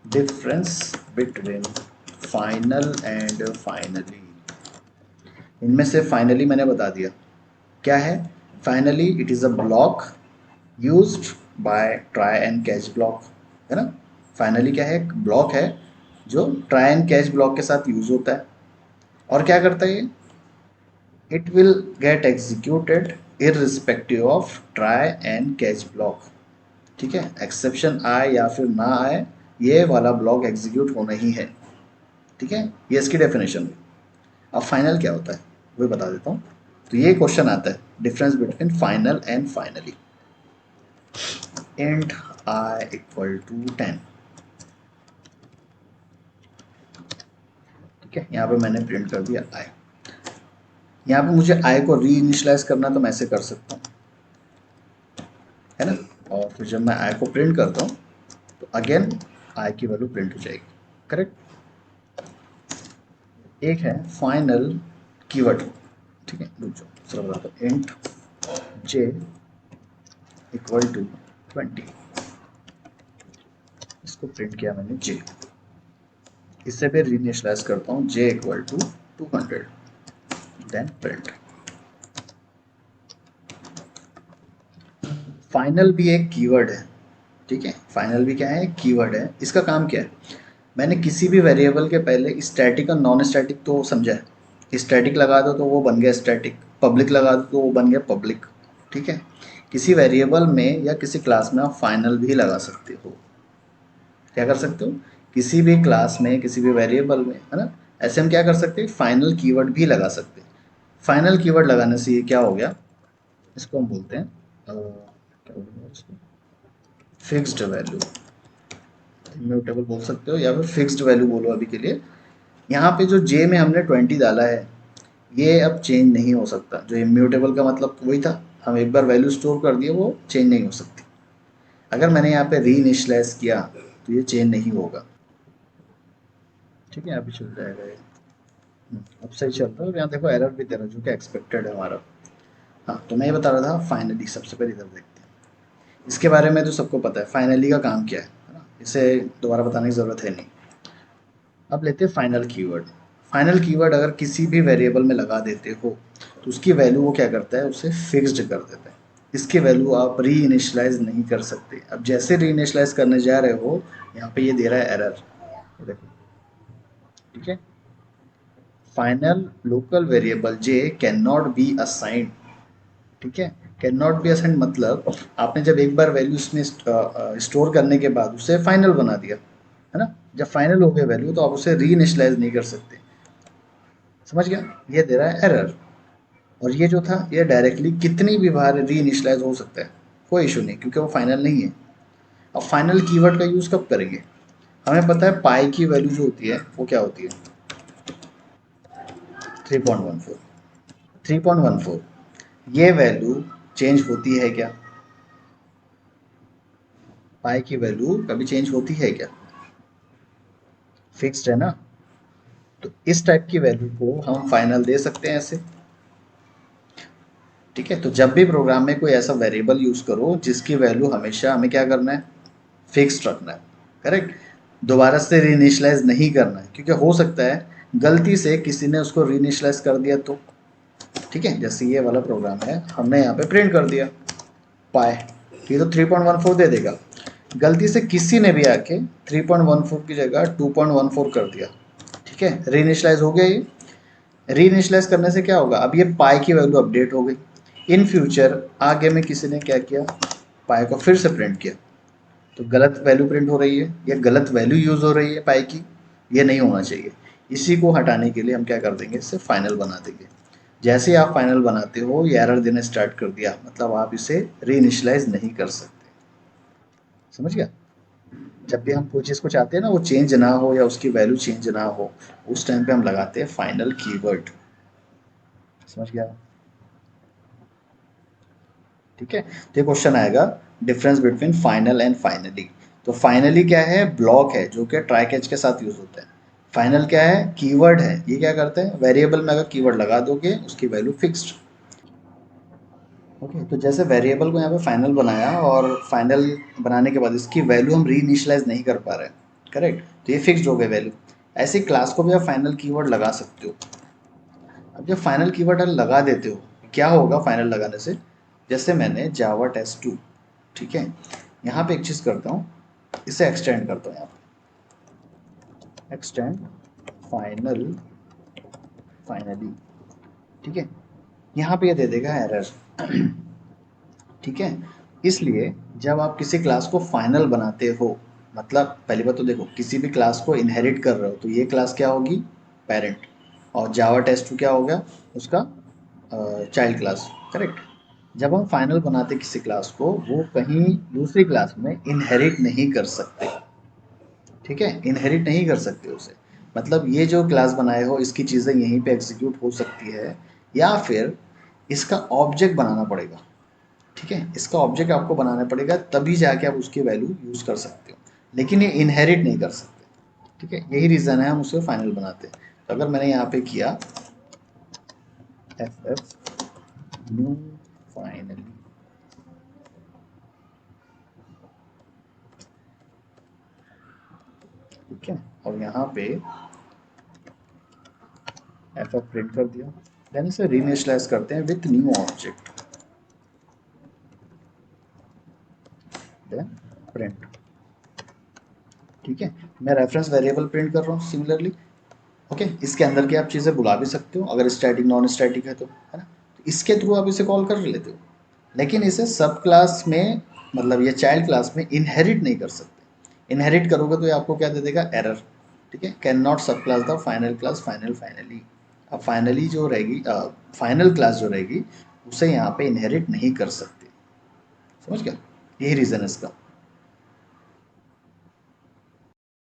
Difference between final and finally. इनमें से finally मैंने बता दिया क्या है। Finally it is a block used by try and catch block, है ना। फाइनली क्या है, एक ब्लॉक है जो ट्राई एंड कैच ब्लॉक के साथ यूज होता है। और क्या करता है ये, it will get executed irrespective of try and catch block. ठीक है, एक्सेप्शन आए या फिर ना आए, ये वाला ब्लॉक एग्जीक्यूट होना ही है। ठीक है, ये इसकी डेफिनेशन हुई। अब फाइनल क्या होता है वो बता देता हूँ। तो ये क्वेश्चन आता है, difference between final and finally. Int I equal to 10। ठीक है, यहाँ पे मैंने प्रिंट कर दिया आई। यहाँ पे मुझे आई को री इनिशलाइज करना तो मैं ऐसे कर सकता हूँ, है ना। और फिर जब मैं आई को प्रिंट करता हूँ तो अगेन आई की वैल्यू प्रिंट हो जाएगी। करेक्ट। एक है फाइनल कीवर्ड। ठीक है, रुक जाओ चलो बताता हूँ। इंट जे इक्वल टू 20, इसको प्रिंट किया मैंने जे। इससे फिर रीइनिशियलाइज करता हूँ J equal to 200, then print. Final भी एक कीवर्ड है। ठीक है, फाइनल भी क्या है, एक कीवर्ड है। इसका काम क्या है, मैंने किसी भी वेरिएबल के पहले स्टैटिक और नॉन स्टैटिक तो समझा है। स्टैटिक लगा दो तो वो बन गया स्टैटिक, पब्लिक लगा दो तो वो बन गया पब्लिक। ठीक है, किसी वेरिएबल में या किसी क्लास में आप फाइनल भी लगा सकते हो। क्या कर सकते हो, किसी भी क्लास में किसी भी वेरिएबल में, है ना। ऐसे हम क्या कर सकते हैं, फाइनल कीवर्ड भी लगा सकते हैं। फाइनल कीवर्ड लगाने से ये क्या हो गया, इसको हम बोलते हैं क्या बोलते हैं इसको, फिक्स्ड वैल्यू। इम्यूटेबल बोल सकते हो या फिर फिक्स्ड वैल्यू बोलो अभी के लिए। यहाँ पे जो जे में हमने 20 डाला है, ये अब चेंज नहीं हो सकता। जो इम्यूटेबल का मतलब वही था, हम एक बार वैल्यू स्टोर कर दिए वो चेंज नहीं हो सकती। अगर मैंने यहाँ पे री इनिशलाइज किया तो ये चेंज नहीं होगा। ठीक है, अभी चल जाएगा ये। अब सही चल रहा है। और यहाँ देखो एरर भी दे रहा है जो कि एक्सपेक्टेड है हमारा। हाँ, तो मैं ये बता रहा था फाइनली। सबसे पहले इधर देखते हैं, इसके बारे में तो सबको पता है फाइनली का काम क्या है ना। इसे दोबारा बताने की ज़रूरत है नहीं। अब लेते हैं फाइनल कीवर्ड। फाइनल कीवर्ड अगर किसी भी वेरिएबल में लगा देते हो तो उसकी वैल्यू वो क्या करता है, उसे फिक्स्ड कर देता है। इसकी वैल्यू आप री इनिशलाइज नहीं कर सकते। अब जैसे री इनिशलाइज करने जा रहे हो, यहाँ पे ये दे रहा है एरर, देखो। ठीक है, final local variable J can not be assigned. ठीक है, कैन नॉट बी असाइंड मतलब आपने जब एक बार वैल्यू इसमें स्टोर करने के बाद उसे फाइनल बना दिया, है ना। जब फाइनल हो गया वैल्यू तो आप उसे री इनिशलाइज नहीं कर सकते। समझ गया, ये दे रहा है एरर। और ये जो था ये डायरेक्टली कितनी भी बार री इनिशलाइज हो सकता है, कोई इशू नहीं, क्योंकि वो फाइनल नहीं है। अब फाइनल कीवर्ड का यूज़ कब करेंगे, हमें पता है पाई की वैल्यू जो होती है वो क्या होती है, 3.14। 3.14 ये वैल्यू चेंज होती है क्या, पाई की वैल्यू कभी चेंज होती है क्या, फिक्स्ड है ना। तो इस टाइप की वैल्यू को हम फाइनल दे सकते हैं ऐसे। ठीक है, तो जब भी प्रोग्राम में कोई ऐसा वेरिएबल यूज़ करो जिसकी वैल्यू हमेशा हमें क्या करना है, फिक्स्ड रखना है। करेक्ट, दोबारा से रीइनिशियलाइज नहीं करना है, क्योंकि हो सकता है गलती से किसी ने उसको रीइनिशियलाइज कर दिया तो। ठीक है, जैसे ये वाला प्रोग्राम है, हमने यहाँ पे प्रिंट कर दिया पाए, ये तो 3.14 दे देगा। गलती से किसी ने भी आके 3.14 की जगह 2.14 कर दिया। ठीक है, रीइनिशियलाइज हो गया ये। रीइनिशियलाइज करने से क्या होगा, अब ये पाई की वैल्यू अपडेट हो गई। इन फ्यूचर आगे में किसी ने क्या किया, पाई को फिर से प्रिंट किया तो गलत वैल्यू प्रिंट हो रही है या गलत वैल्यू यूज़ हो रही है पाई की। ये नहीं होना चाहिए। इसी को हटाने के लिए हम क्या कर देंगे, इसे फाइनल बना देंगे। जैसे ही आप फाइनल बनाते हो ये एरर देना स्टार्ट कर दिया, मतलब आप इसे रीइनिशियलाइज नहीं कर सकते। समझ गया, जब भी हम कोई चीज़ को चाहते हैं ना वो चेंज ना हो या उसकी वैल्यू चेंज ना हो, उस टाइम पे हम लगाते हैं फाइनल कीवर्ड। समझ गया। ठीक है, तो ये क्वेश्चन आएगा, difference between final and finally. तो फाइनली क्या है, ब्लॉक है जो कि ट्राई कैच के साथ यूज होता है। फाइनल क्या है, कीवर्ड है। ये क्या करते हैं, वेरिएबल में अगर कीवर्ड लगा दोगे उसकी वैल्यू फिक्स्ड। ओके, तो जैसे वेरिएबल को यहाँ पे फाइनल बनाया और फाइनल बनाने के बाद इसकी वैल्यू हम री इनिशियलाइज नहीं कर पा रहे हैं। करेक्ट। तो ये फिक्स्ड हो गए वैल्यू। ऐसे क्लास को भी आप फाइनल कीवर्ड लगा सकते हो। अब जब फाइनल कीवर्ड लगा देते हो, क्या होगा फाइनल लगाने से? जैसे मैंने जावा टेस्ट 2, ठीक है, यहाँ पे एक चीज़ करता हूँ, इसे एक्सटेंड करता हूँ, यहाँ पे एक्सटेंड फाइनल फाइनली, ठीक है, यहाँ पे ये दे देगा एरर। ठीक है, इसलिए जब आप किसी क्लास को फाइनल बनाते हो, मतलब पहली बात तो देखो, किसी भी क्लास को इनहेरिट कर रहे हो तो ये क्लास क्या होगी? पेरेंट। और जावा टेस्ट 2 क्या हो गया? उसका चाइल्ड क्लास, करेक्ट। जब हम फाइनल बनाते किसी क्लास को, वो कहीं दूसरी क्लास में इनहेरिट नहीं कर सकते, ठीक है, इनहेरिट नहीं कर सकते उसे। मतलब ये जो क्लास बनाए हो, इसकी चीज़ें यहीं पे एग्जीक्यूट हो सकती है, या फिर इसका ऑब्जेक्ट बनाना पड़ेगा, ठीक है, इसका ऑब्जेक्ट आपको बनाना पड़ेगा, तभी जाके आप उसकी वैल्यू यूज़ कर सकते हो, लेकिन ये इनहेरिट नहीं कर सकते, ठीक है, यही रीज़न है हम उसे फाइनल बनाते हैं। तो अगर मैंने यहाँ पे किया एफ एफ न्यू फाइनली, ठीक है, और यहाँ पे एफ एफ प्रिंट कर दिया, देन इसे रीइनिशियलाइज करते हैं with new object, then print, ठीक है। मैं रेफरेंस वेरिएबल प्रिंट कर रहा हूँ सिमिलरली, ओके। इसके अंदर की आप चीज़ें बुला भी सकते हो, अगर स्टैटिक नॉन स्टैटिक है तो, है ना, तो इसके थ्रू आप इसे कॉल कर लेते हो, लेकिन इसे सब क्लास में, मतलब ये चाइल्ड क्लास में इनहेरिट नहीं कर सकते। इनहेरिट करोगे तो ये आपको क्या दे देगा? एरर, ठीक है। कैन नॉट सब class the final class finally. अब फाइनली जो रहेगी, फाइनल क्लास जो रहेगी, उसे यहाँ पे इनहेरिट नहीं कर सकते। समझ गया? यही रीज़न है इसका।